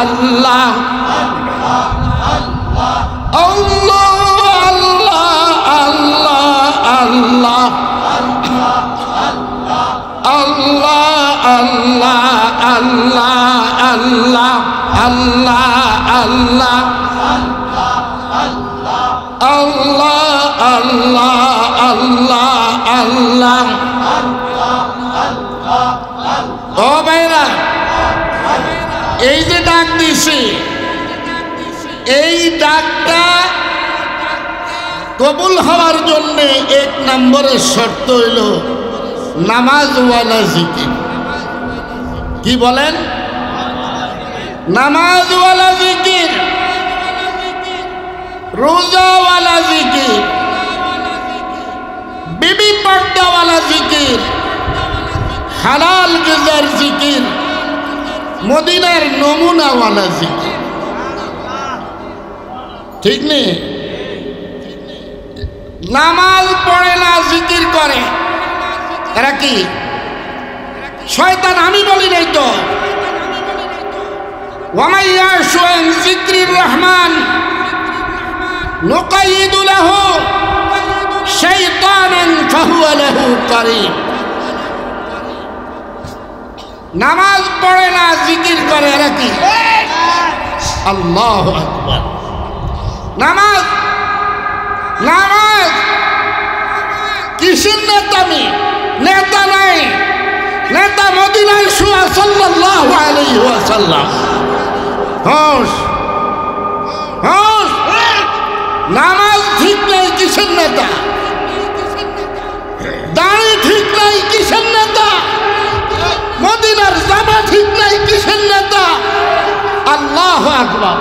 আল্লাহ আল্লাহ আল্লাহ আল্লাহ আল্লাহ আল্লাহ আল্লাহ আল্লাহ আল্লাহ আল্লাহ আল্লাহ ও ভাইরা, এই যে ডাক দিছি, এই ডাকটা কবুল হওয়ার জন্য এক নম্বরের শর্ত হইল নামাজওয়ালা জিকির। কি বলেন? নামাজওয়ালা জিকির, রোজাওয়ালা জিকির, বিবি পর্দাওয়ালা জিকির, হালাল গিজার জিকির, মদিনার নমুনাওয়ালা জিকির। ঠিক নেই? নামাজ পড়ে না, জিকির করে, এরা কি শয়তান? আমি বলি নাই তো। ওয়া ইয়াশু আন যিকরির রহমান নুকাইয়িদু লাহু শাইতানান ফাহুয়া লাহু কারীন। নামাজ পড়ে না, জিকির করে, এরা কি? আল্লাহু আকবার। নামাজ নামাজ কিসের নেতামি? নেতা নাই, নেতা মদিনায় শুয়া সাল্লাল্লাহু আলাইহি ওয়াসাল্লাম। হোশ হোশ, নামাজ ঠিক নাই, কিসের নেতা? দাড়ি ঠিক নাই, কিসের নেতা? মদিনার জামা ঠিক নাই, কিসের নেতা? আল্লাহু আকবার।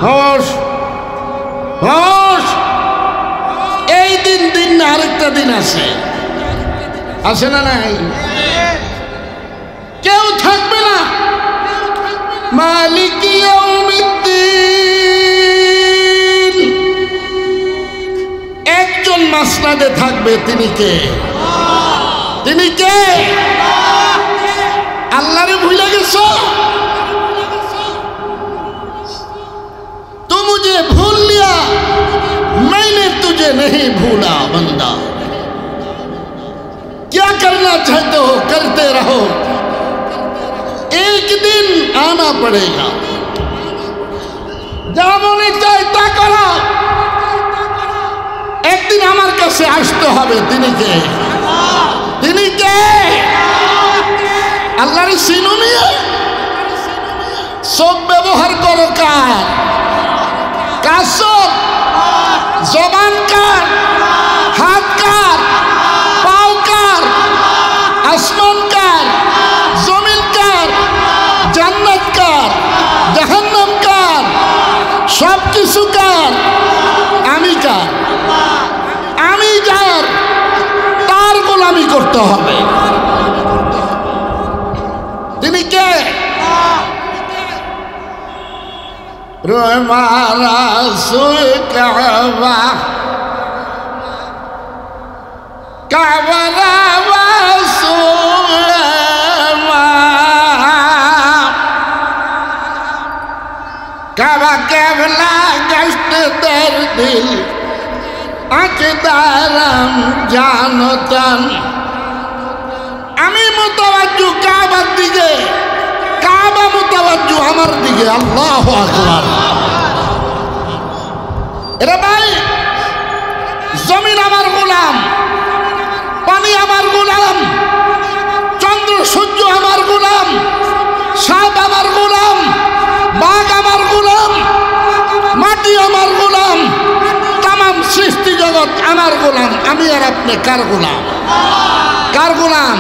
হোশ হোশ, এই দিন দিন না, আরেকটা দিন আছে, আছে না নাই? কেউ থাকবে না। মালিক ইয়াউমিদ্দিন, একজন মাসনাদে থাকবে। তিনি কে? তিনি কে? আল্লাহরে ভুলে গেছো? तू मुझे भूल लिया, मैंने तुझे नहीं भूला। बंदा, क्या करना चाहते हो करते रहो, एक दिन आना पड़ेगा। যা মনে চায় তা করো, একদিন আমার কাছে আসতে হবে। তিনি কে? তিনি কে? আল্লাহর চিনো নিয়ে সব ব্যবহার করো কার? কাসব, জবান কার? হাত কার? পাও কার? আসমান কার? জমিন কার? জান্নাত কার? জাহান্নাম কার? সব কিছু কার? আমি কার? আমি যার, তার গোলামি করতে হবে। তিনি কে? রাসূল কাবা, কাবা রাসূল কাবা কেবলা গশত দের দিল আকদারম জানতান। আমি মুতাওয়াজ্জু কাবার দিকে, কাবা মুতাওয়াজ্জু আমার দিকে। আল্লাহু আকবার। এরা ভাই, জমিন আমার গোলাম, পানি আমার গোলাম, চন্দ্র সূর্য আমার গোলাম, সাপ আমার গোলাম, বাঘ আমার গোলাম, মাটি আমার গোলাম, তামাম সৃষ্টি জগৎ আমার গোলাম। আমি আর আপনি কার গোলাম? কার গোলাম?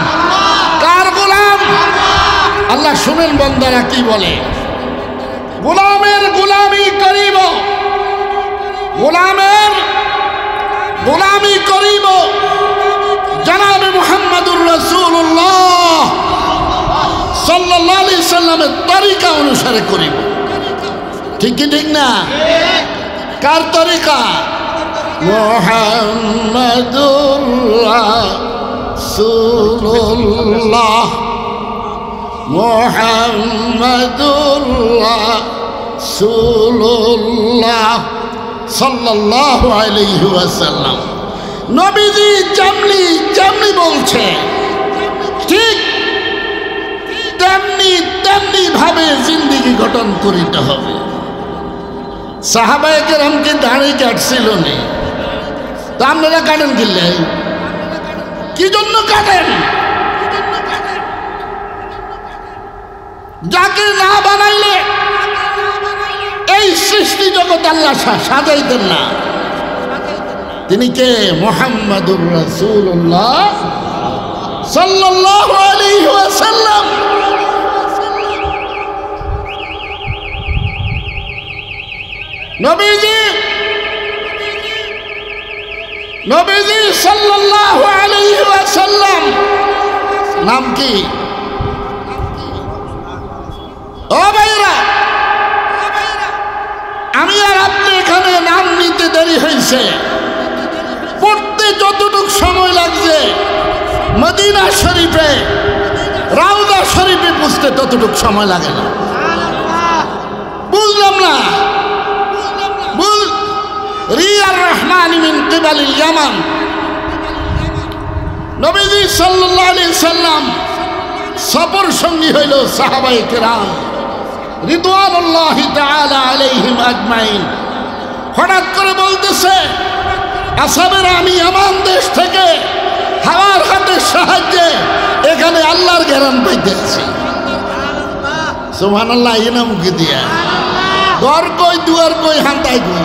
কার গোলাম? আল্লাহ শুনেন বন্দারা কি বলে, গোলামের গোলামি করিব, গোলামের গোলামি করিব জনাবে মুহাম্মদুর রাসূলুল্লাহ সাল্লাল্লাহু আলাইহি সাল্লামের তরিকা অনুসারে করিব। ঠিক কি ঠিক না? কার তরিকা? মুহাম্মদুর রাসূলুল্লাহ মুহাম্মাদুর রাসূলুল্লাহ সাল্লাল্লাহু আলাইহি ওয়াসাল্লাম। নবীজি যেমনি বলছে ঠিক তেমনি ভাবে জিন্দেগি গঠন করিতে হবে। সাহাবায়ে কেরামকে দাড়ি কাটছিল না, তা আপনারা কাটেন কিনলে কি জন্য কাটেন? যাকে না বানাইলে এই সৃষ্টি জগৎ আল্লাহ সাজাইতেন না। তিনি কে? মুহাম্মাদুর রাসূলুল্লাহ সাল্লাল্লাহু আলাইহি ওয়াসাল্লাম। নবীজি সাল্লাল্লাহু আলাইহি ওয়াসাল্লাম নাম কি? ও ভাইরা, আমি আর আপনি এখানে নাম নিতে দেরি হয়েছে, পড়তে যতটুক সময় লাগছে মদিনা শরীফে রাউদা শরীফে বুঝতে ততটুক সময় লাগে না। বুঝলাম না? রিয়ার রহমান মিন কিবালিল ইয়ামান। নবীজি সাল্লাল্লাহু আলাইহি সাল্লাম সফর সঙ্গী হইল সাহাবায়ে কেরাম রিদওয়ানুল্লাহি তাআলা আলাইহিম আজমাইন। হঠাৎ করে বলতেছে, আসাবেরা আমি ইয়ামান দেশ থেকে হাওয়ার হাতের সাহায্যে এখানে আল্লাহর ঘেরান পাইতেছি। সুবহানাল্লাহ। ইনা মুখে দিয়া ঘর কই দুয়ার কই হান্তাই কই।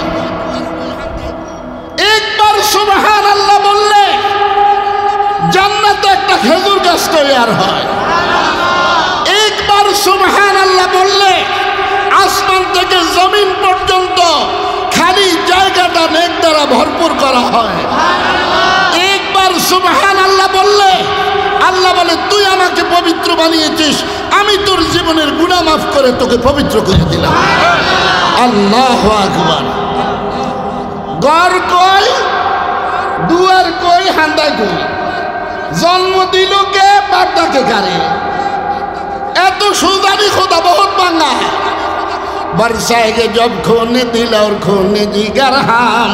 একবার সুবহানাল্লাহ বললে জান্নাতে একটা খেজুর গাছ তৈরি হয়। একবার সুবহানাল্লাহ বললে আসমান থেকে জমিন পর্যন্ত খালি জায়গাটা নেক দ্বারা ভরপুর করা হয়। একবার সুবহানাল্লাহ বললে আল্লাহ বলে, তুই আমাকে পবিত্র বানিয়েছিস, আমি তোর জীবনের গুনাহ মাফ করে তোকে পবিত্র করে দিলাম। আল্লাহু আকবার। ঘর কই দুয়ার কই হান্দাই কই। জন্ম দিল কে? বাপটাকে কারে? এত সুজানি খোদা বহুত বাঙ্গা। बरसाएगे जब खोने दिल और खोने जिगर हम,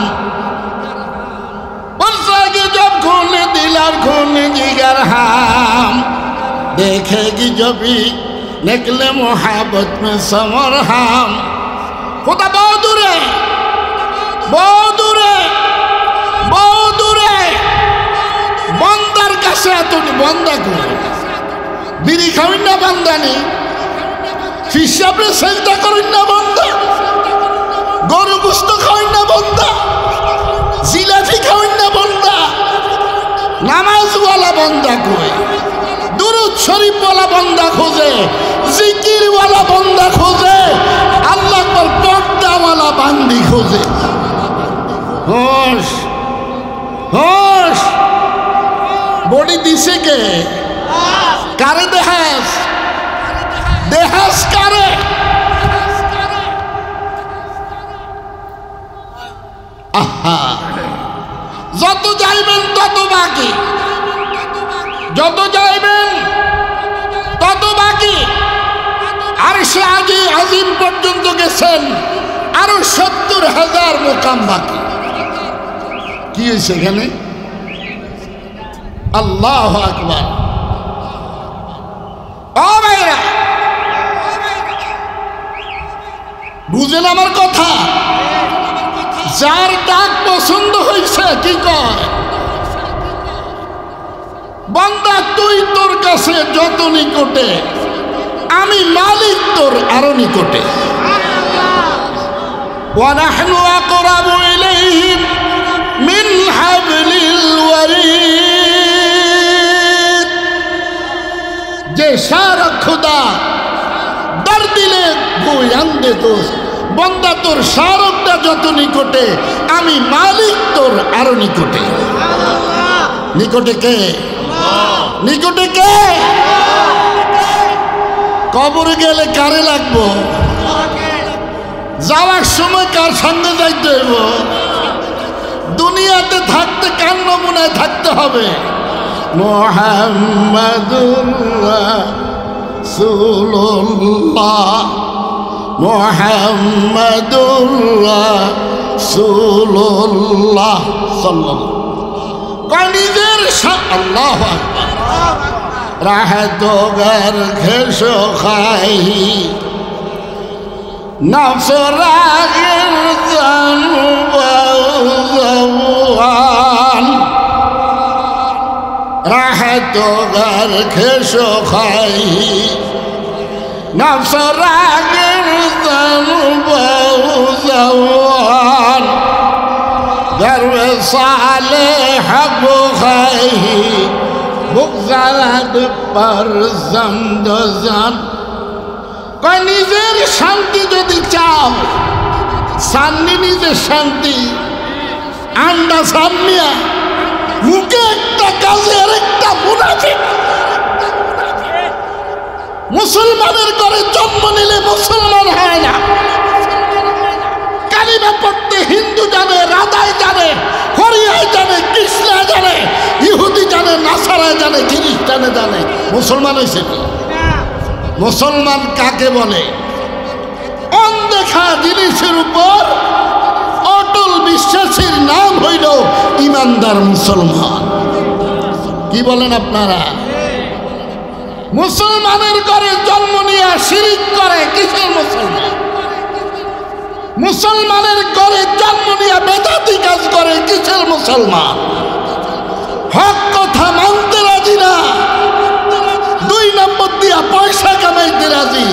बरसाएगे जब खोने दिल और खोने जिगर हम, देखेगी जब भी निकले मोहब्बत में समर हम। खुदा बहुत दूर है, बहुत दूर है, बहुत दूर है। बंदर কাছে এত বন্দা করে বিড়ি খাবেন না বান্দানি, হিসাবে চিন্তা করেন না বন্ধা, গরু গোস্ত খাওয়েন না বন্ধা, জিলাপি খাওয়েন না বন্ধা। নামাজওয়ালা বন্ধা কই, দুরূদ শরীফওয়ালা বন্ধা খোঁজে, জিকিরওয়ালা বন্ধা খোঁজে, আল্লাহ আকবার পর্দাওয়ালা বান্দি খোঁজে। হোশ হোশ। বডি দিছে কে? কারে দেহাস? দেহাস কারে? আহা, যত যাইবেন তত বাকি, যত যাইবেন তত বাকি। আর সে আগে আজিম পর্যন্ত গেছেন, আরো 70,000 মোকাম বাকি। কি হয়েছে এখানে? আল্লাহু আকবার। ও ভাইরা, বুঝেন আমার কথা? যার ডাক পছন্দ হয়েছে কি কয়? বান্দা তুই তোর কাছে যত নিকটে, আমি মালিক তোর আরো নিকটে। ওয়া নাহনু আকরাবু ইলাইহি মিন হাবলিল ওয়ারিদ। যে সারা খোদা দর দিলে বই আন্দে দোস্ত, বন্দা তোর শারকটা যত নিকটে, আমি মালিক তোর আরো নিকটে। নিকটে কে? নিকটে কে? কবরে গেলে কারে লাগবো? যাওয়ার সময় কার সঙ্গে যাইতে হইব? দুনিয়াতে থাকতে কার নমুনায় থাকতে হবে? মুহাম্মাদুর রাসূলুল্লাহ মুহাম্মাদুর রাসূলুল্লাহ সাল্লাল্লাহু নিজের আল্লাহু আকবার রাহত গর ঘেসো খাই নফস রাগের জানওয়ান রাহত গর ঘেসো খাই নফস রাগের জানওয়ান درب صالح بخیه بگذرد پر زندزان কয় নিজের শান্তি যদি চাও সান্নি নিজের শান্তি আন্ডা সামনিয়া মুখে একটা কাজে আরেকটা মুনাফিক মুসলমানের ঘরে জন্ম নিলে মুসলমান হয় না কালিমা পড়তে হিন্দু জানে রাধাই জানে হরিয়ায় জানে কৃষ্ণা জানে ইহুদি জানে নাসারায় জানে খ্রিস্টানে জানে মুসলমান হয়েছে কি মুসলমান কাকে বলে অনদেখা জিনিসের উপর অটল বিশ্বাসের নাম হইল ইমানদার মুসলমান কি বলেন আপনারা মুসলমানের ঘরে জন্ম নিয়ে শিরিক করে কিসের মুসলমান মুসলমানের ঘরে জন্ম নিয়ে বেদাতি কাজ করে কিসের মুসলমান হক কথা মানতে রাজি না দুই নম্বর দিয়া পয়সা কামাইতে রাজি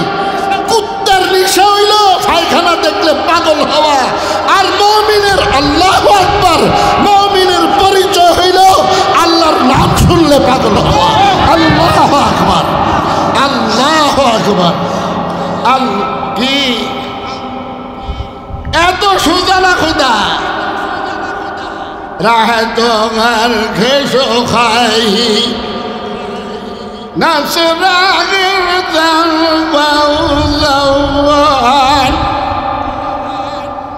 কুত্তার নেশা হইল পায়খানা দেখলে পাগল হওয়া আর মুমিনের আল্লাহু আকবার মুমিনের পরিচয় হইল আল্লাহর নাম শুনলে পাগল হওয়া আল্লাহু আকবার আল্লাহু আকবার কি এত সোজা না খুদা রাহত ঘর ঘেসো খাই নফস রাগের জানওয়ান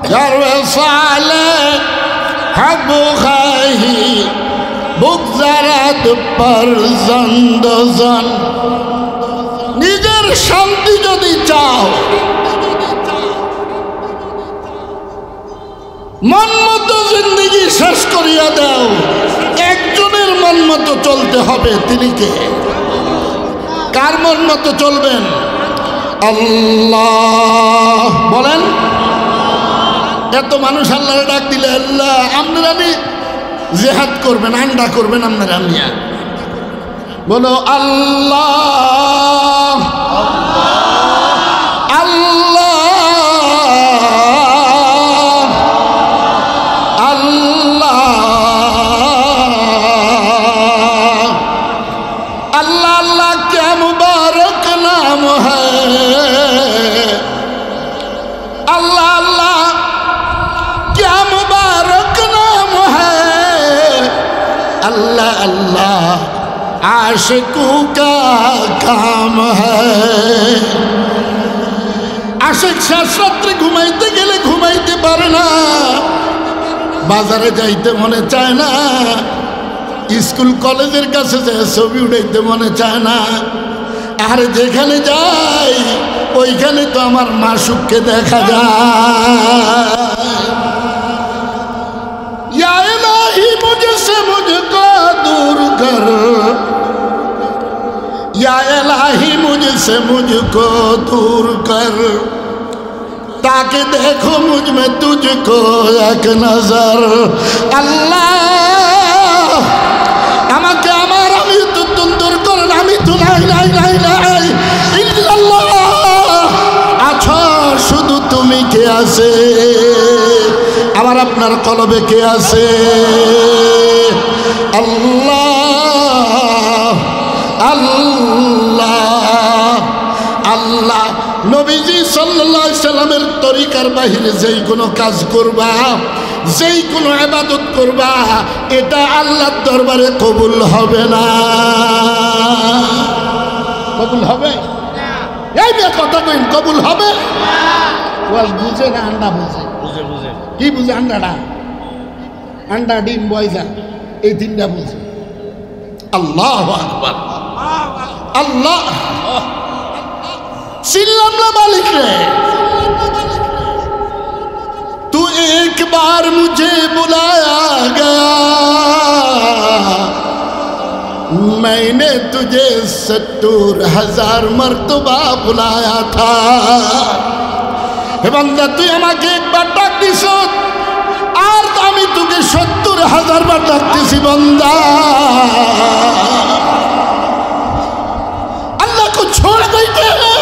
درب صالح بخیه بگذرد پر زندزان নিজের শান্তি যদি চাও মন মতো জিন্দগি শেষ করিয়া দাও একজনের মন মতো চলতে হবে তিনি কে কার মন মতো চলবেন আল্লাহ বলেন এত মানুষ আল্লাহরে ডাক দিলে আল্লাহ আপনারা জিহাদ করবেন আন্ডা করবেন আপনারা মিয়া বলো আল্লাহ आशिकों का काम है आशिक शास्त्रे घुमाइते गेले घुमाइते पारे ना बाजारे जाइते मने चाय ना स्कूल कॉलेजेर काछे जे छवि उठाइते मने चाय ना আর যেখানে যাই ওইখানে তো আমার মাসুককে দেখা যায় या इलाही मुझसे मुझको दूर कर या इलाही मुझसे मुझको दूर कर ताकि देखो मुझ में तुझको एक नजर अल्लाह আমাকে আমার আমি তো তুন্দর করেন আমি তো নাই নাই নাই নাই ইল্লাল্লাহ আছো শুধু তুমি কে আছে আমার আপনার কলবে কে আছে আল্লাহ আল্লাহ আল্লাহ নবীজি সাল্লাল্লাহু আলাইহি সাল্লামের তরিকার বাহিরে যেই কোনো কাজ করবা যেই কোনো ইবাদত করবা এটা আল্লাহর দরবারে কবুল হবে না কবুল হবে না এই যে কথা কইন কবুল হবে না ওয়াজ বুঝে না আন্ডা বুঝে বুঝে বুঝে কি বুঝে আন্ডাটা আন্ডা ডিম বয়সা এই তিনটা বুঝে আল্লাহু আকবার আল্লাহ चिल्लाम ना मालिक रे तू एक बार मुझे बुलाया गया मैंने तुझे 70,000 मर्तबा बुलाया था हे बंदा तू আমাকে একবার ডাক দিছ আর আমি তোকে 70,000 বার ডাকতেছি बंदा अल्लाह को छोड़ देते हैं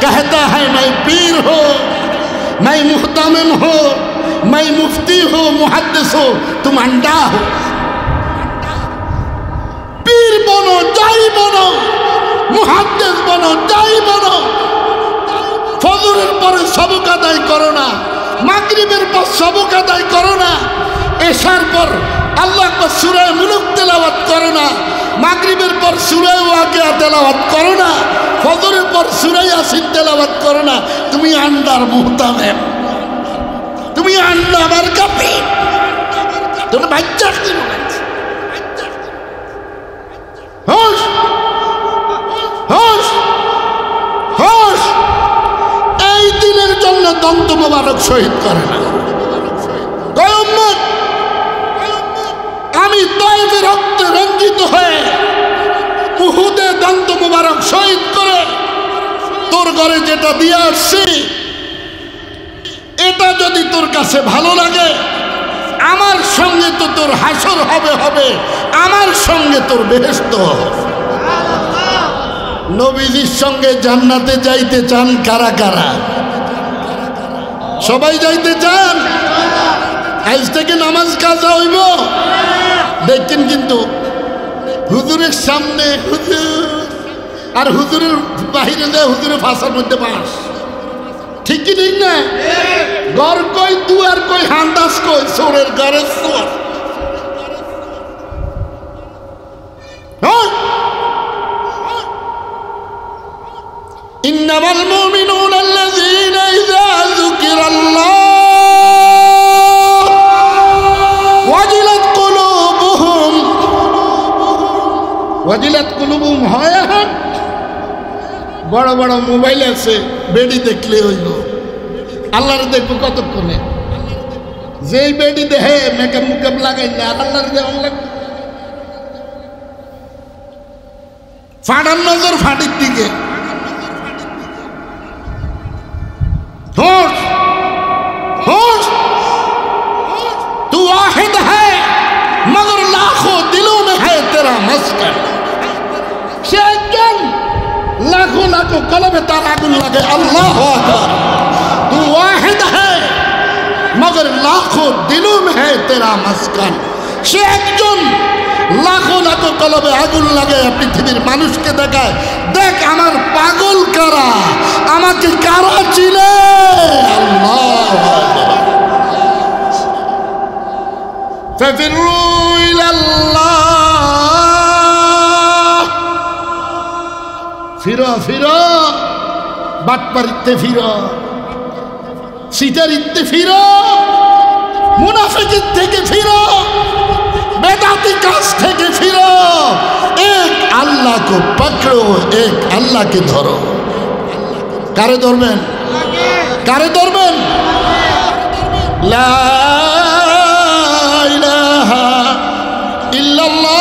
कहता है मैं पीर हो मैं मुहतमिम हो मैं मुफ्ती हो मुहद्दिस हो तुम अंडा हो पीर बनो जाई बनो मुहद्दिस बनो जाई बनो फजरेर पर सबक आदाय करो ना मागरिबेर पर सबक आदाय करो ना एशार पर अल्लाह का सूरा मुल्क तिलावत करो ना मागरिबेर पर सूरा वाक़िआ तिलावत करो ना फजरेर पर सूरा यासीन तिलावत करो ना तुमी अंडार मुहतामिम तुमी अंडा मार्का पीर तुम बाच्चा की होश होश होश এই দিনের জন্য দন্ত মোবারক শহীদ করে না আমি তায়েফের রক্তে রঞ্জিত হয়ে উহুদে দন্ত মোবারক শহীদ করে তোর ঘরে যেটা দিয়ে আসছি এটা যদি তোর কাছে ভালো লাগে আমার সঙ্গে তো তোর হাসর হবে হবে আমার সঙ্গে তোর বেহেশত নবীজির সঙ্গে জান্নাতে যাইতে চান কারা কারা সবাই যাইতে চান আজ থেকে নামাজ কাজা হইব দেখেন কিন্তু হুজুরের সামনে হুজুর আর হুজুরের বাহিরে যায় হুজুরের ভাষার মধ্যে বাস ঠিক কি ঠিক না ঘর কই দুয়ার কই হান্দাস কই চোরের ঘরে চোর ইন্নামাল মুমিনুনা আল্লাযীনা ইযা যুকিরাল্লাহ ওয়াজিলাত কুলুবুহুম হয় বড় বড় মোবাইল আছে বেডি দেখলে হইল আল্লাহরে দেখবো কতক্ষণে যেই বেডি দেহে মেকআপ মুকআপ লাগাই না আল্লাহরে দেখ ফাটার নজর ফাটির দিকে होश होश तू वाहिद है मगर लाखों दिलों में है तेरा मस्कन शैतान लाखों लाखों कलबे ताला गुल लगे अल्लाह अकबर तू वाहिद है मगर लाखों दिलों में है तेरा मस्कन शैतान लाखों लाखों कलबे आगुन लगे पृथ्वीर मानुषके देखाय देख आमार पागल कारा आमाके कारा चिने अल्लाह फफिरु इलाल्लाह फिरो फिरो बाटपारिते फिरो सिटारिते फिरो मुनाफिकी थेके फिरो बेदाती काज थेके फिरो एक अल्लाह को पकड़ो एक अल्लाह के धरो कारे धरबेन कारे धरबेन ला इलाहा इल्लाल्लाह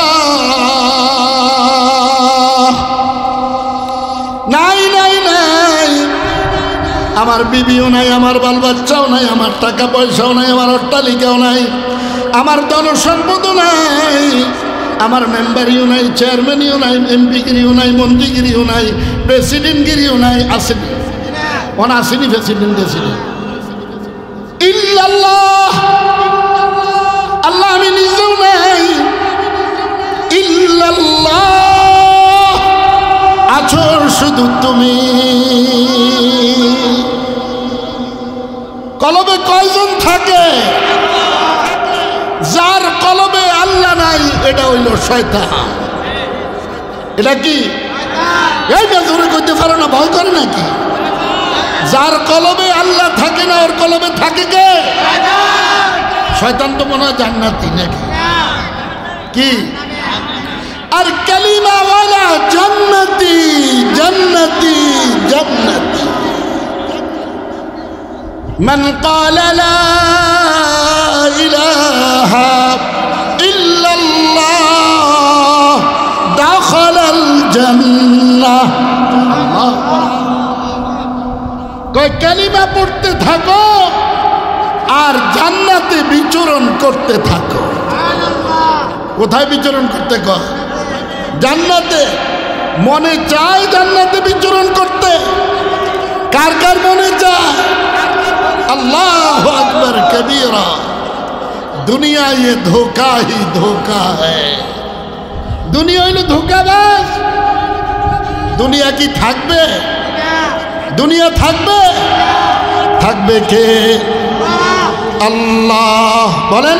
নাই নাই নাই আমার বিবিও নাই আমার বাল বাচ্চাও নাই আমার টাকা পয়সাও নাই আমার অট্টালিকাও নাই আমার ধন সম্পদ নাই আমার মেম্বারিও নাই চেয়ারম্যানও নাই এমপিগিরিও নাই মন্ত্রীগিরিও নাই প্রেসিডেন্টগিরিও নাই আসেনি ওনা আসেনি প্রেসিডেন্ট দিয়েছিলেন ইল্লাল্লাহ আল্লাহ আমি নিজেও নাই ইল্লাল্লাহ আছো শুধু তুমি কলবে কয়জন থাকে যার কলবে আল্লাহ নাই এটা হইল শয়তান এটা কি এই জোরে কইতে পারো না ভয় করে নাকি যার কলবে আল্লাহ থাকে না ওর কলবে থাকে কে শয়তান তো মনে হয় জান্নাতি নাকি কি আর কালিমা ওয়ালা জান্নাতি জান্নাতি মান ক্বালা লা ইলাহা ইল্লাল্লাহ দাখালাল জান্নাহ। কয় কালিমা পড়তে থাকো আর জান্নাতে বিচরণ করতে থাকো। কোথায় বিচরণ করতে কয়? জান্নাতে। মনে চায় জান্নাতে বিচরণ করতে? কার কার মনে চায়? अल्लाहु अकबर कबीरा। दुनिया ये धोखा ही धोखा है। दुनिया হলো ধোঁকাবাজ। দুনিয়া কি থাকবে? দুনিয়া থাকবে? থাকবে কে? আল্লাহ। বলেন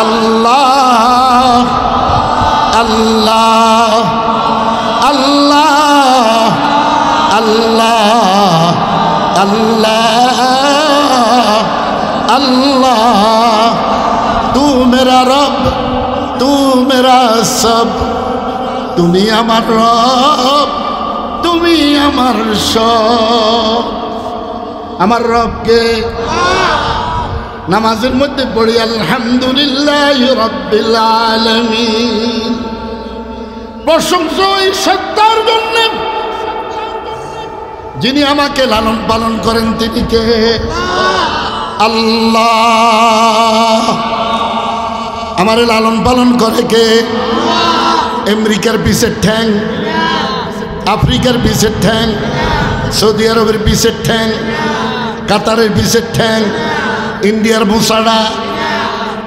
আল্লাহ আল্লাহ আল্লাহ আল্লাহ अल्लाह अल्लाह तू मेरा रब तू मेरा सब। তুমি আমার রব তুমি আমার সব। আমার রবকে নামাজের মধ্যে পড়ি আলহামদুলিল্লাহি রাব্বিল আলামিন। প্রশংসা ওই সত্তার জন্য যিনি আমাকে লালন পালন করেন। তিনি কে? আল্লাহ। আমারে লালন পালন করে কে? আমেরিকার পিছের ঠ্যাং, আফ্রিকার পিছের ঠ্যাং, সৌদি আরবের পিছের ঠ্যাং, কাতারের পিছের ঠ্যাং, ইন্ডিয়ার মুসাড়া।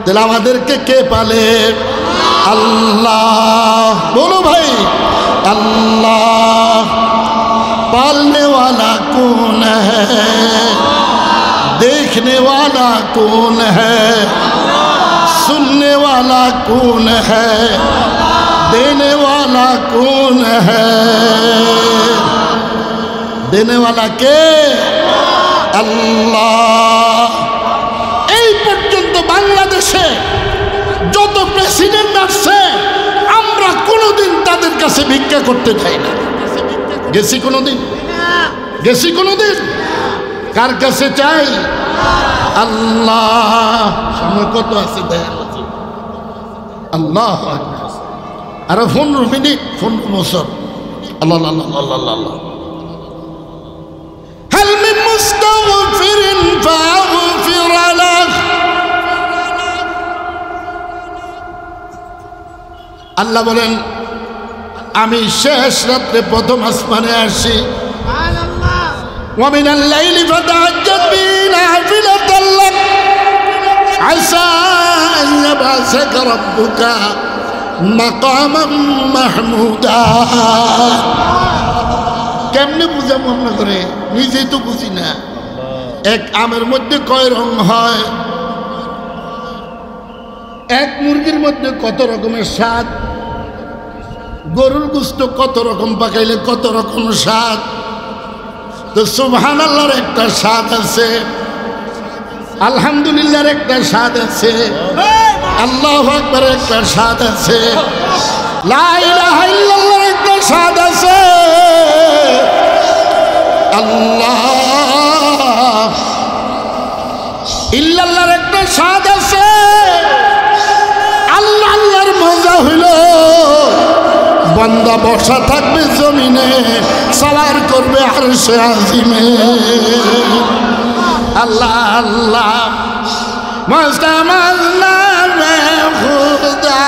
তাহলে আমাদেরকে কে পালে? আল্লাহ। বলো ভাই আল্লাহ। पालने वाला कौन है? देखने वाला कौन है? सुनने वाला कौन है? देने वाला कौन है? देने वाला के? আল্লাহ। এই পর্যন্ত বাংলাদেশে যত প্রেসিডেন্ট আসছে আমরা কোনোদিন তাদের কাছে ভিক্ষা করতে যাই না। গেছি কোনোদিন? গেছি কোনোদিন? কার কাছে চাই? আল্লাহ। সময় কত আছে দেখ। আল্লাহ। আরে 15 মিনিট 15 বছর। আল্লাহ আল্লাহ আল্লাহ আল্লাহ। হাল মিন মুস্তাগফিরিন ফাগফির লাহ। আল্লাহ বলেন আমি শেষ রাত্রে প্রথম আসমানে আসি। ওয়া মিনাল লাইলি ফাতাহাজ্জাদ বিহি নাফিলাতাল লাক আসা আন ইয়াবআসাকা রাব্বুকা মাকামান মাহমুদা। কেমনে বুঝাবো মনে করে? নিজেই তো বুঝি না। এক আমের মধ্যে কয় রং হয়? এক মুরগির মধ্যে কত রকমের স্বাদ? গরুর গোশত কত রকম পাকাইলে কত রকম স্বাদ? তো সুবহানাল্লাহর একটা স্বাদ আছে, আলহামদুলিল্লাহর একটা স্বাদ আছে, আল্লাহু আকবারের একটা স্বাদ আছে, লা ইলাহা ইল্লাল্লাহর একটা স্বাদ আছে, আল্লাহ ইল্লাল্লাহর একটা স্বাদ আছে। আল্লাহ আল্লাহর মজা হইল বান্দা বসা থাকবে জমিনে, সাওয়ার করবে আরশে আজিমে। আল্লাহ আল্লাহ মুস্তামাজনা মে খুদা।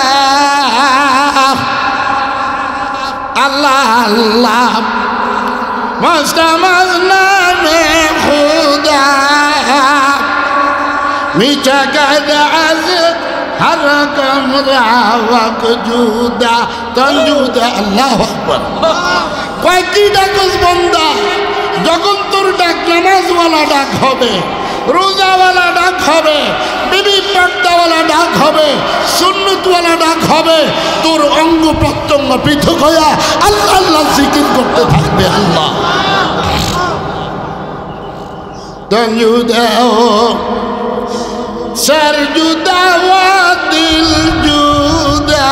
আল্লাহ আল্লাহ মুস্তামাজনা মে খুদা। মিঠা কাদা আজ हर कमरा वक जुदा तंजुदा। अल्लाह আকবার। কয় কি ডাকস বান্দা? যখন তোর ডাক নামাজওয়ালা ডাক হবে, রোজাওয়ালা ডাক হবে, বিবি পর্দাওয়ালা ডাক হবে, সুন্নতওয়ালা ডাক হবে, তোর অঙ্গ প্রত্যঙ্গ পৃথক হইয়া আল্লাহ আল্লাহ জিকির করতে থাকবে। আল্লাহ তঞ্জুদা सर जुदा वा दिल जुदा।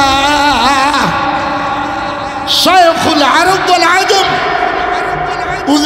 शेखुल अरब वल अजम उज़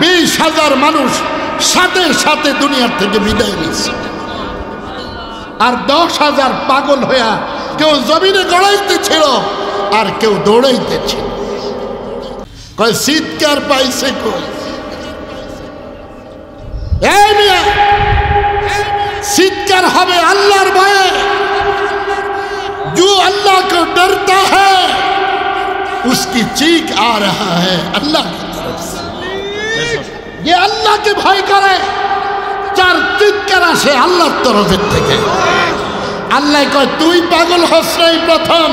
20,000 মানুষ সাথে সাথে দুনিয়ার থেকে বিদায় নিয়েছে, আর 10,000 পাগল হইয়া কেউ জমিনে গড়াইতেছিল আর কেউ দৌড়াইতেছিল। কয় চিৎকার পাইছে কই? এই মিয়া, চিৎকার হবে আল্লাহর ভয়ে। जो अल्लाह को डरता है उसकी चीख आ रहा है अल्लाह की तरफ से। ये अल्लाह के भय करे चार चिৎকার আসে আল্লাহর তরফের থেকে। আল্লাহ কয় তুই পাগল হস নাই প্রথম,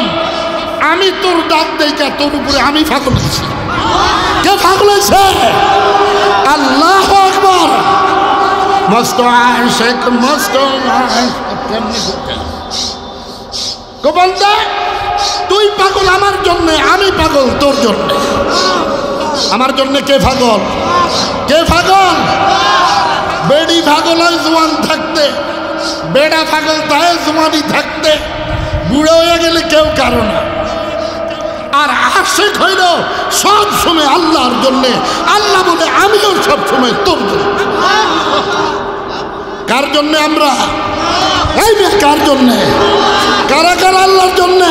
আমি তোর ডাক দেইকা তোর উপরে আমি পাগল হইছি। কে পাগল হইছে? আল্লাহু আকবার। মস্ত আশিক মস্ত আশিক কেমনে করতে গোপালদা, তুই পাগল আমার জন্য, আমি পাগল তোর জন্য। আমার জন্য কে পাগল? কে পাগল? বেড়ি পাগল হয় জোয়ান থাকতে, বেড়া পাগল তাই জোয়ানি থাকতে, বুড়ো হয়ে গেলে কেউ কারো না। আর আশিক হইল সব সময় আল্লাহর জন্য। আল্লাহ বলে আমিও সব সময় তোর জন্য। কার জন্য আমরা? এই কার জন্য? কারা কারা আল্লাহর জন্য?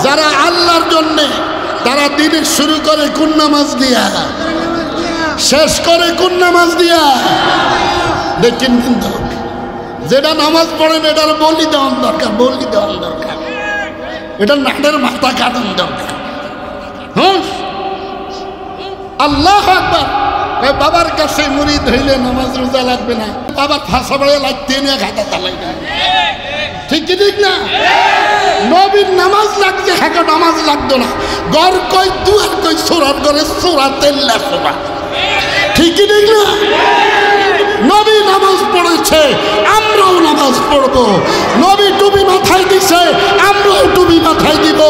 যারা আল্লাহর জন্য তারা দিনে শুরু করে কোন নামাজ দিয়া, শেষ করে কোন নামাজ দিয়া? দেখেন কিন্তু যেটা নামাজ পড়েন এটার বলি দেওয়ার দরকার, বলি দেওয়ার দরকার, এটা নাটের মাথা কাটান দরকার। হ্যাঁ, আল্লাহু আকবার। বাবার কাছে মুরিদ হইলে নামাজ রোজা লাগবে না, বাবার ফাঁসা বাড়ে লাগতে নিয়ে ঘাটা চালাই না। ঠিক কি ঠিক না? নবীর নামাজ লাগছে, হ্যাঁ নামাজ লাগতো না। গড় কই দুয়ার কই সোরার ঘরে সোরা তেল্লা সোরা। ঠিক কি ঠিক না? নবী নামাজ পড়েছে, আমরাও নামাজ পড়বো। নবী টুপি মাথায় দিছে, আমরাও টুপি মাথায় দিব।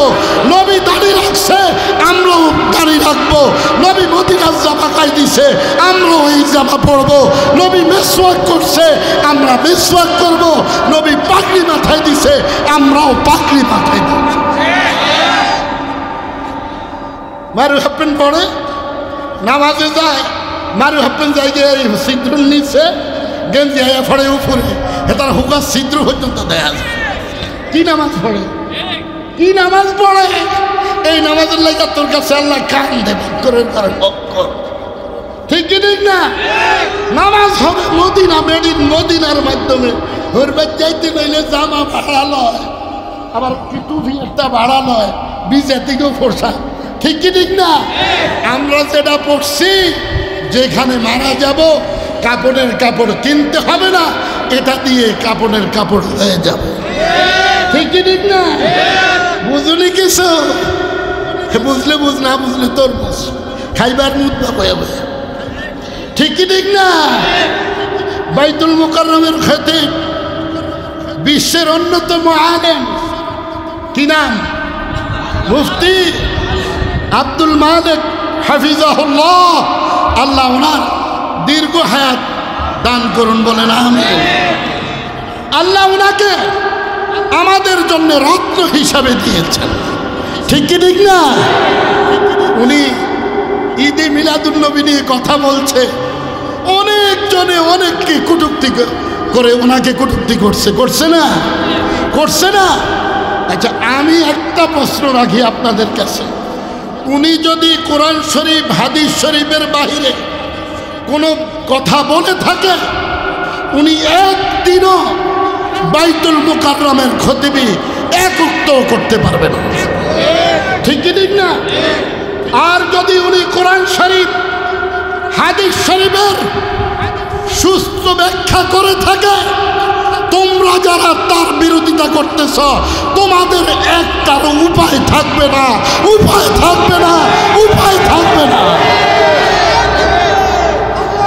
নবী দাড়ি রাখছে, আমরাও দাড়ি রাখবো। নবী মদিনার জামা গায়ে দিছে, আমরাও এই জামা পড়বো। নবী মেসওয়াক করছে, আমরা মেসওয়াক করবো। নবী পাগড়ি মাথায় দিছে, আমরাও পাগড়ি মাথায় দিব। মারু হাফেন পড়ে, নামাজে যায়, মারু হাফেন যাই গিয়ে ছিদ্র নিচে গেঞ্জি আয়া ফড়ে উপরে, তার হুকা ছিদ্র পর্যন্ত দেয়া যায়। কি নামাজ পড়ে? কি নামাজ পড়ে? এই নামাজের লাইকা তোর কাছে আল্লাহ কান দেবে করে অক্ষর। ঠিক কি ঠিক না? নামাজ হবে মদিনা, মেডিন মদিনার মাধ্যমে। হরবার যাইতে নইলে জামা ভাড়া লয়, আবার টুপি একটা ভাড়া লয়, বিজে থেকেও ফোরসা। ঠিক কি ঠিক না? আমরা যেটা পড়ছি, যেখানে মারা যাব কাপড়ের কাপড় কিনতে হবে না, এটা দিয়ে কাপড়ের কাপড় হয়ে যাবে। ঠিক কি ঠিক না? বুঝলি কিছু? বুঝলে বুঝ, না বুঝলে তোর বুঝ, খাইবার মুদ্রা বয়ে বয়ে। ঠিক কি ঠিক না? বাইতুল মুকাররমের খতিব, বিশ্বের অন্যতম আলেম, কি নাম? মুফতি আব্দুল মালিক হাফিজাহুল্লাহ। আল্লাহ ওনার দীর্ঘ হায়াত দান করুন, বলেন আমিন। আল্লাহ ওনাকে আমাদের জন্য রত্ন হিসাবে দিয়েছেন। ঠিক কি ঠিক না? উনি ঈদে মিলাদুন্নবী নিয়ে কথা বলছে, অনেকজনে অনেককে কটূক্তি করে ওনাকে কটূক্তি করছে, করছে না? করছে না? আচ্ছা, আমি একটা প্রশ্ন রাখি আপনাদের কাছে। উনি যদি কোরআন শরীফ হাদিস শরীফের বাহিরে কোনো কথা বলে থাকে, উনি একদিনও বাইতুল মুকাররমের খতিবি এক উক্তও করতে পারবে না। ঠিক কি ঠিক না? আর যদি উনি কোরআন শরীফ হাদিস শরীফের সুস্থ ব্যাখ্যা করে থাকে, তোমরা যারা তার বিরোধিতা করতেছ, তোমাদের একটারও উপায় থাকবে না, উপায় থাকবে না, উপায় থাকবে না।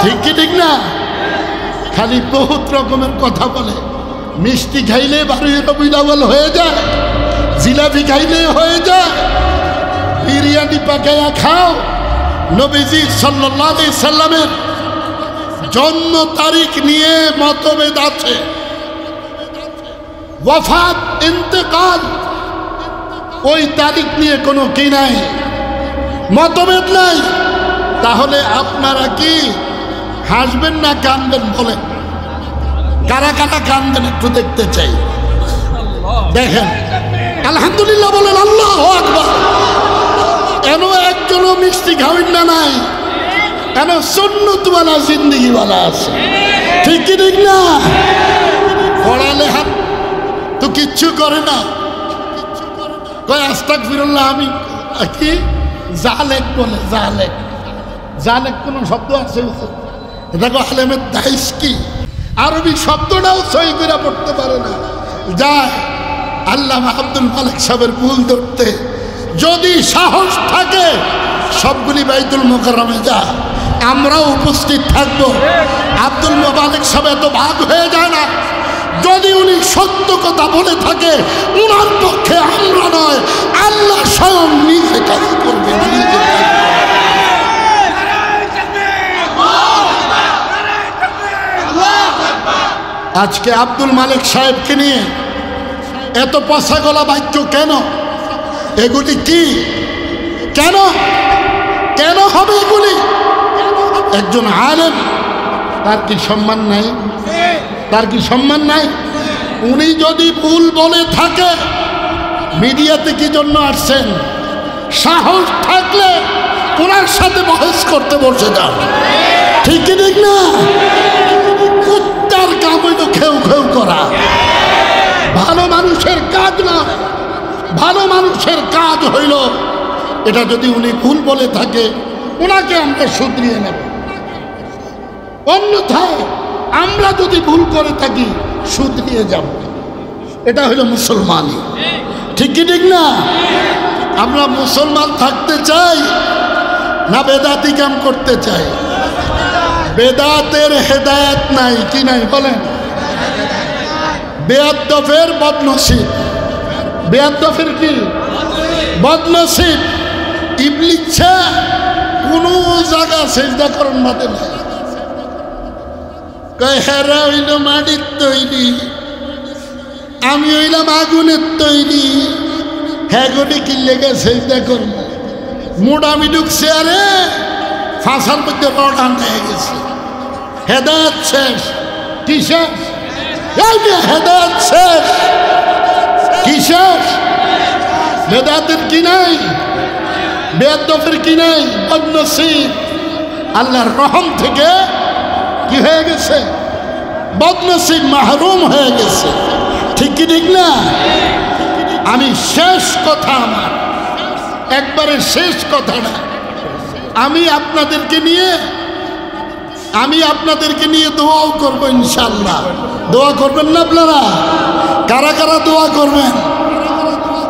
ঠিক কি ঠিক না? খালি বহুত রকমের কথা বলে। মিষ্টি খাইলে 12 রবিউল আউয়াল হয়ে যায়, জিলাপি খাইলে হয়ে যায়, বিরিয়ানি পাকাইয়া খাও। নবীজি সাল্লাল্লাহু আলাইহি সাল্লামের জন্ম তারিখ নিয়ে মতভেদ আছে, ওয়াফাত ইন্তেকাল ওই তারিখ নিয়ে কোনো কি নাই, মতভেদ নাই। তাহলে আপনারা কি হাসবেন না কাঁদবেন বলেন? কারা কারা কাঁদবেন একটু দেখতে চাই। দেখেন, আলহামদুলিল্লাহ বলেন, আল্লাহু আকবার। কেন একজনও মিষ্টি খাওয়েন না নাই? কেন সুন্নতওয়ালা জিন্দেগিওয়ালা আছে, ঠিক কি ঠিক না? পড়ালেখা তো কিচ্ছু করে না, কয় আস্তাগফিরুল্লাহ। আমি কি জালেক বলে? জালেক, জালেক কোন শব্দ আছে? দেখো আলেমের দাইস কি, আরবি শব্দটাও সহি করে পড়তে পারে না। যায় আল্লামা আব্দুল মালিক সাহেবের ভুল ধরতে। যদি সাহস থাকে সবগুলি বাইতুল মুকাররমে যা, আমরাও উপস্থিত থাকবো। আব্দুল মালিক সাহেব এত ভাগ হয়ে যায় না। যদি উনি সত্য কথা বলে থাকে, উনার পক্ষে আমরা নয়, আল্লাহ স্বয়ং নিজে কাজ করবে। আজকে আব্দুল মালিক সাহেবকে নিয়ে এত পচা গলা বাক্য কেন? এগুলি কি? কেন কেন হবে এগুলি? একজন আলেম, তার কি সম্মান নাই? তার কি সম্মান নাই? উনি যদি ভুল বলে থাকে, মিডিয়াতে কি জন্য আসছেন? সাহস থাকলে ওনার সাথে বহস করতে বসে যান, ঠিক কি ঠিক না? কুত্তার কাম হইল খেউ খেউ করা, ভালো মানুষের কাজ না। ভালো মানুষের কাজ হইল এটা, যদি উনি ভুল বলে থাকে ওনাকে আমরা শুধরিয়ে নেব। অন্যথায় আমরা যদি ভুল করে থাকি শুধরিয়ে যাব। এটা হইল মুসলমানই, ঠিক কি ঠিক না? আমরা মুসলমান থাকতে চাই না বেদাতি কাম করতে চাই? বেদাতের হেদায়েত নাই, কি নাই বলেন? বেয়াদ্দফের বদনসিব। বেয়াদ্দফের কি? বদনসিব। ইবলিচ্ছা কোনো জায়গা সেজদা করন মাতে নাই। কয় হেরা হইল মাটির তৈরি, আমি হইলাম আগুনের তৈরি, হ্যাগোটি কি লেগে সেজদা করব? মোটামি ঢুকছে, আরে ফাঁসার মধ্যে রডান হয়ে গেছে। হেদায়েত শেষ। কি শেষ? হেদায়েত শেষ। কি শেষ? বেদাতের কি নাই? বেয়াদ্দফের কি নাই? বদনসিব। আল্লাহর রহম থেকে কি হয়ে গেছে? বদনসিব, মাহরুম হয়ে গেছে, ঠিক কি ঠিক না? আমি শেষ কথা, আমার একবারে শেষ কথা না, আমি আপনাদেরকে নিয়ে দোয়াও করবো ইনশাআল্লাহ। দোয়া করবেন না আপনারা? কারা কারা দোয়া করবেন?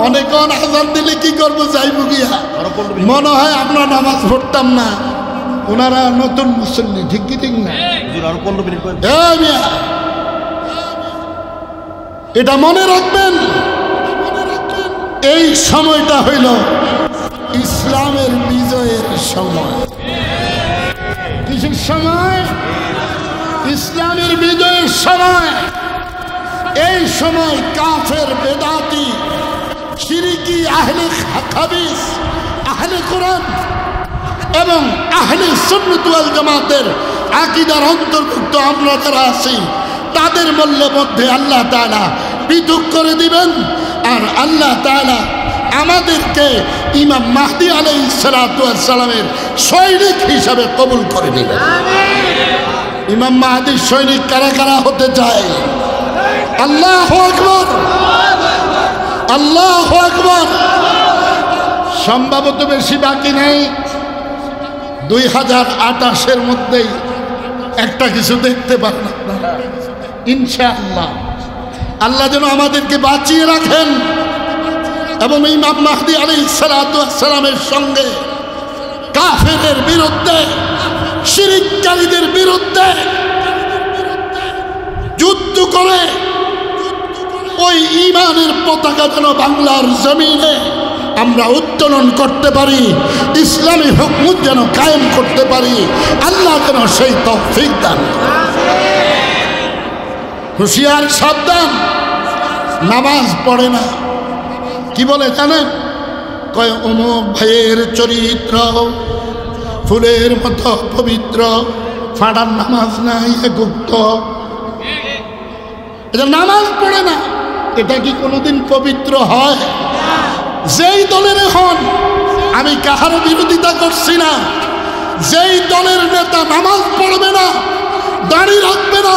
অনেকক্ষণ আজান দিলে কি করবো, যাইব গিয়া মনে হয় আমরা নামাজ পড়তাম না। ওনারা নতুন মুসল্লি, ঠিক কি ঠিক না? এটা মনে রাখবেন, এই সময়টা হইল ইসলামের বিজয়ের সময়। কিসের সময়? ইসলামের বিজয়ের সময়। এই সময় কাফের, বেদাতি, শিরকি, আহলে হাদিস, আহলে কোরআন এবং আহলে সুন্নাত ওয়াল জামাতের আকীদার অন্তর্ভুক্ত আমরা যারা আছি, তাদের মধ্যে আল্লাহ তাআলা পৃথক করে দিবেন। আর আল্লাহ তাআলা আমাদেরকে ইমাম মাহদী আলাইহিস সালাতু ওয়াস সালামের সৈনিক হিসাবে কবুল করে নেবেন। ইমাম মাহদীর সৈনিক কারা কারা হতে চায়? আল্লাহু আকবার, আল্লাহু আকবার। সম্ভবত বেশি বাকি নেই, 2028-এর মধ্যেই একটা কিছু দেখতে পারেন আপনারা ইনশাআল্লাহ। আল্লাহ যেন আমাদেরকে বাঁচিয়ে রাখেন এবং ইমাম মাহদী আলাইহিস সালাতু ওয়াস সালামের সঙ্গে কাফেরদের বিরুদ্ধে, শিরককারীদের বিরুদ্ধে যুদ্ধ করে ওই ঈমানের পতাকা যেন বাংলার জমিনে আমরা উত্তোলন করতে পারি, ইসলামী হুকুমত যেন কায়েম করতে পারি। আল্লাহ যেন সেই তৌফিক দান করেন। হুঁশিয়ার, সাবধান। নামাজ পড়ে না, কি বলে জানেন? কয় অমুক ভাইয়ের চরিত্র ফুলের মতো পবিত্র, ফাড়ার নামাজ নাই গুপ্ত, এটা নামাজ পড়ে না, এটা কি কোনোদিন পবিত্র হয়? যেই দলের হন, আমি কাহার বিরোধিতা করছি না, যেই দলের নেতা নামাজ পড়বে না, দাড়ি রাখবে না,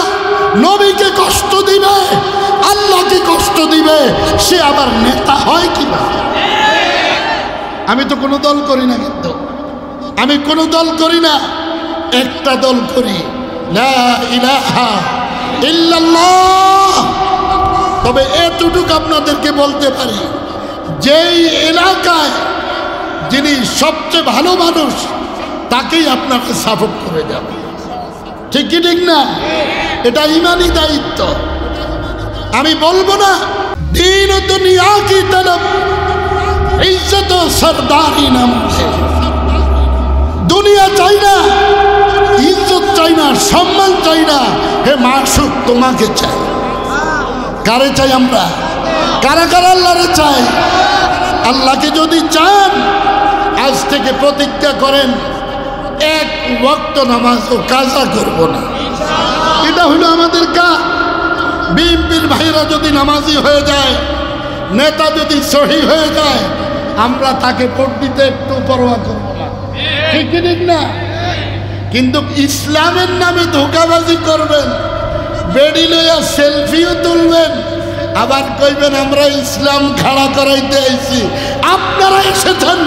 নবীকে কষ্ট দিবে, আল্লাহকে কষ্ট দিবে, সে আবার নেতা হয় কিভাবে? আমি তো কোনো দল করি না, কিন্তু আমি কোনো দল করি না, একটা দল করি, লা ইলাহা ইল্লাল্লাহ। তবে এতটুকু আপনাদেরকে বলতে পারি, যেই এলাকায় যিনি সবচেয়ে ভালো মানুষ, তাকেই আপনাকে সাপোর্ট করে যাবে, ঠিক কি ঠিক না? এটা ইমানি দায়িত্ব। আমি বলবো না দিন ও দুনিয়া কি তলব ইজ্জত ও সরদারি নাম, দুনিয়া চাই না, ইজ্জত চাই না, সম্মান চাই না, হে মাসুক তোমাকে চাই। কারে চাই আমরা? কারা কারা আল্লাহরে চাই? আল্লাহকে যদি চান, আজ থেকে প্রতিজ্ঞা করেন, এক ওয়াক্ত নামাজও কাজা করব না। এটা হলো আমাদের কাজ। বিএনপির ভাইরা যদি নামাজি হয়ে যায়, নেতা যদি সহি হয়ে যায়, আমরা তাকে ভোট দিতে একটু পরোয়া করব না, ঠিক ঠিক না? কিন্তু ইসলামের নামে ধোঁকাবাজি করবেন, বেড়ি লইয়া সেলফিও তুলবেন, আবার কইবেন আমরা ইসলাম খাড়া করাইতে আইছি। আপনারা এসেছেন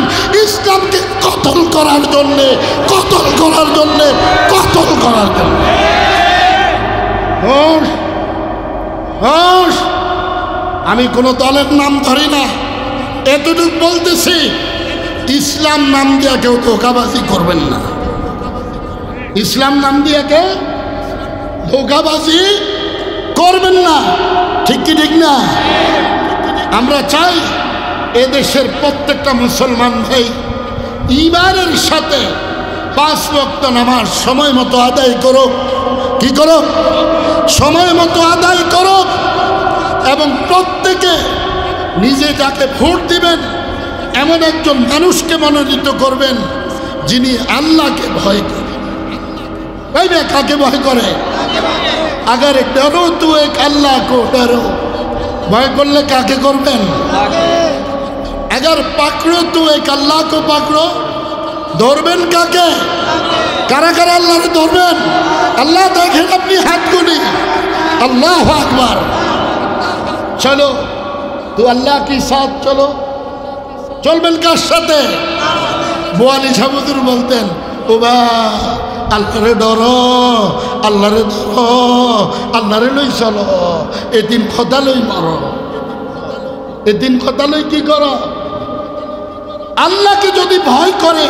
ইসলামকে কতল করার জন্যে, কতল করার জন্যে, কতল করার জন্যে। আমি কোনো দলের নাম ধরি না, এতটুকু বলতেছি, ইসলাম নাম দিয়ে কেউ ধোঁকাবাজি করবেন না। ইসলাম নাম দিয়ে কেউ ধোঁকাবাজি করবেন না, ঠিক কি ঠিক না? আমরা চাই এদেশের প্রত্যেকটা মুসলমান ভাই ঈমানের সাথে 5 ওয়াক্ত নামাজ সময় মতো আদায় করুক। কি করুক? সময় মতো আদায় করুক। এবং প্রত্যেকে নিজে যাকে ভোট দিবেন, এমন একজন মানুষকে মনোনীত করবেন যিনি আল্লাহকে ভয় করে। ভাইবে কাকে ভয় করে? अगर डरो तो एक अल्लाह को डरो। भय करले काके करबेन? अगर पकड़ो तो एक अल्लाह को पकड़ो। धरबेन काके? कारा कारा अल्लाह रे धरबेन? अल्लाह देखें अपनी हाथ को नहीं। अल्लाह अकबर। चलो तो अल्लाह के साथ चलो। चलबेन कार साथे? बोआली साहुदुर बोलतेन ओ बा अल्लाह रे डरो, अल्लाह रे धरो, अल्लाह रे लई चलो। एदिन खदा लई मारो, एदिन खदा लई की करो? अल्लाह के यदि भय करे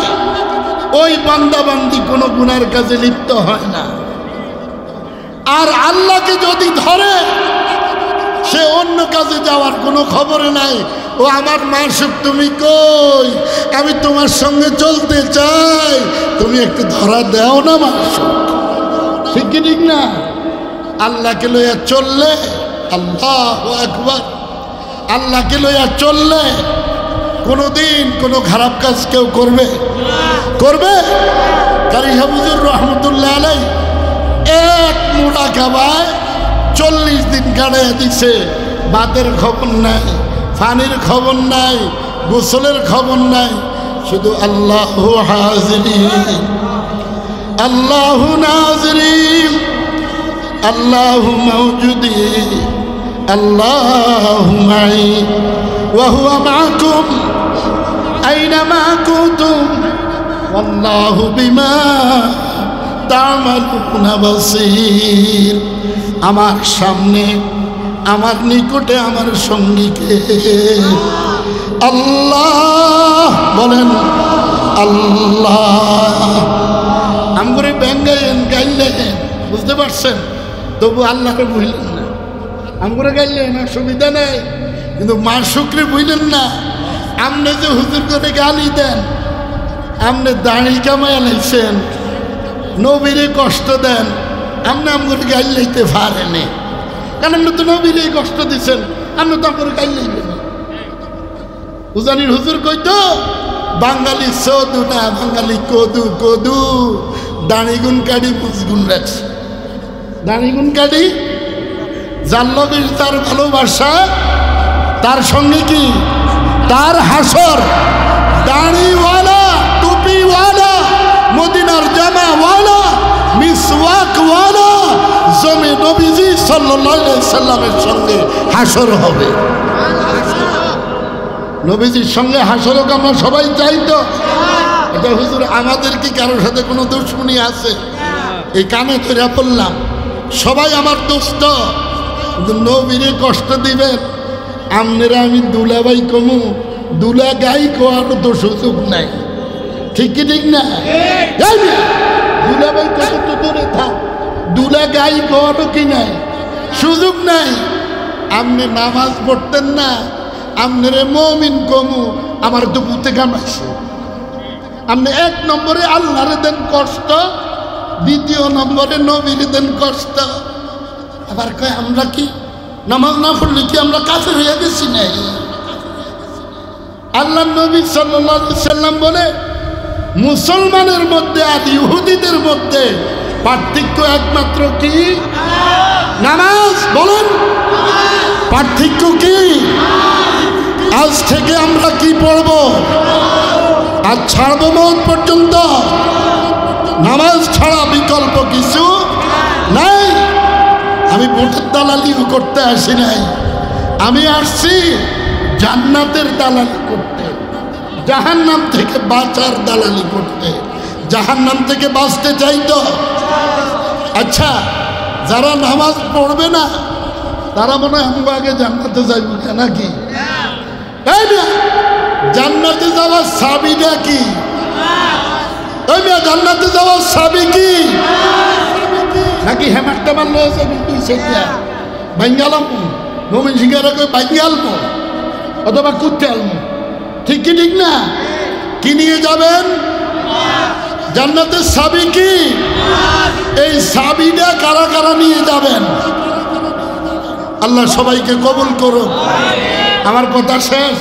ओई बांदा बांदी कोनो गुनार काजे लिप्त हय ना। और अल्लाह के यदि धरे से अन्य काजे जावार कोनो खबर नाई। ओ आमार मासुक तुमी कई? आमी तोमार संगे चलते चाई, तुमी एकटु धरा दाओ ना मासुक। ठीक कि ठीक ना? अल्लाह के लइया चलले अल्लाहु আকবার। अल्लाह के लइया चलले कोनो दिन कोनो खाराप काज केउ करबे? करबे? कारी हुजूर रहमतुल्लाह आलाइहि एक मुड़ा खाबाय 40 दिन काटाइया दिছে। भातेर खबर नाई, पानिर खबर नाई, गोसलेर खबर नाई, शुधु अल्लाहु हाजिरीन अल्लाहु नाजिरीन अल्लाहु मौजूदी अल्लाहु माई व हुवा माकुम ऐनमा कुंतुम वल्लाहु बिमा तामालुना बसीर। आमार सामने आमार निकटे आमार संगी के अल्लाह बोलेन अल्लाह। आमगरे बेंगाइलेन गाइलेन बुझते पारछेन, तबु आल्लाहके बुझलेन ना। आमगरे गाइलेन असुविधा नेই, किन्तु माशुकरे बुझलेन ना। आमने जे हुजूर करे गाली देन, आमने दाढ़ी कामाया लाइছেন, नबीरे कष्ट देन, आमने आमगरे गाइल लইতে পারেনি। কারণ আপনি তো নবীরে কষ্ট দিচ্ছেন, আপনি তো আপনার গাইল লাইবেন। উজানির হুজুর কইতো বাঙালি সদু না, বাঙালি কদু কদু। দাড়িগুন কাটি মুজগুন রাখছে, দাড়িগুন কাটি যার লগে তার ভালোবাসা, তার সঙ্গে কি তার হাসর। দাড়িওয়ালা, টুপিওয়ালা, মদিনার জামাওয়ালা, মিসওয়াকওয়ালা জমে নবীজি সাল্লাল্লাহু আলাইহি সাল্লামের সঙ্গে হাসর হবে। নবীজির সঙ্গে হাসর হোক, আমরা সবাই চাই তো। এটা হুজুর আমাদের কি কারোর সাথে কোনো দুশ্মনী আছে? এই কানে ধরে বললাম, সবাই আমার দোস্ত, কিন্তু নবীরে কষ্ট দিবেন আমনেরা আমি দুলাভাই কমু, দুলা গাই কোয়ারও তো সুযোগ নাই। ঠিক কি ঠিক না? দুলাভাই কত তো দূরে থাক, দুলা গাই কোয়ারও কি নাই, সুযোগ নাই। আপনি নামাজ পড়তেন না, আপনারে মুমিন কমু, আমার তো বুতে কামাইছে। আপনি এক নম্বরে আল্লাহরে দেন কষ্ট, দ্বিতীয় নম্বরে নবীরে দেন কষ্ট। আবার কয় আমরা কি নামাজ না পড়লে কি আমরা কাফের হয়ে গেছি? নাই। আল্লাহ নবী সাল্লাল্লাহু আলাইহি সাল্লাম বলে, মুসলমানের মধ্যে আর ইহুদিদের মধ্যে পার্থক্য একমাত্র কি? নামাজ। বলেন পার্থক্য কি? আজ থেকে আমরা কি পড়ব? আজ ছাড়বো মত পর্যন্ত নামাজ ছাড়া বিকল্প কিছু নাই। আমি ভোটের দালালিও করতে আসি নাই, আমি আসছি জান্নাতের দালালি করতে, জাহান্নাম থেকে বাঁচার দালালি করতে। জাহান্নাম থেকে বাঁচতে চাই তো। আচ্ছা, যারা নামাজ পড়বে না তারা মনে হয় আমি আগে জান্নাতে যাইব নাকি? জান্নাতে যাওয়ার চাবিটা কি? জান্নাতে যাওয়ার চাবি কি? নাকি হেমারটা মারলো বাঙ্গালাম মোমিন সিংহের বাঙ্গালব অথবা কুত্তে আলমো? ঠিক কি ঠিক না? কি নিয়ে যাবেন? জান্নাতের চাবি কি? এই চাবিটা কারা কারা নিয়ে যাবেন? আল্লাহ সবাইকে কবুল করুন। আমার কথা শেষ।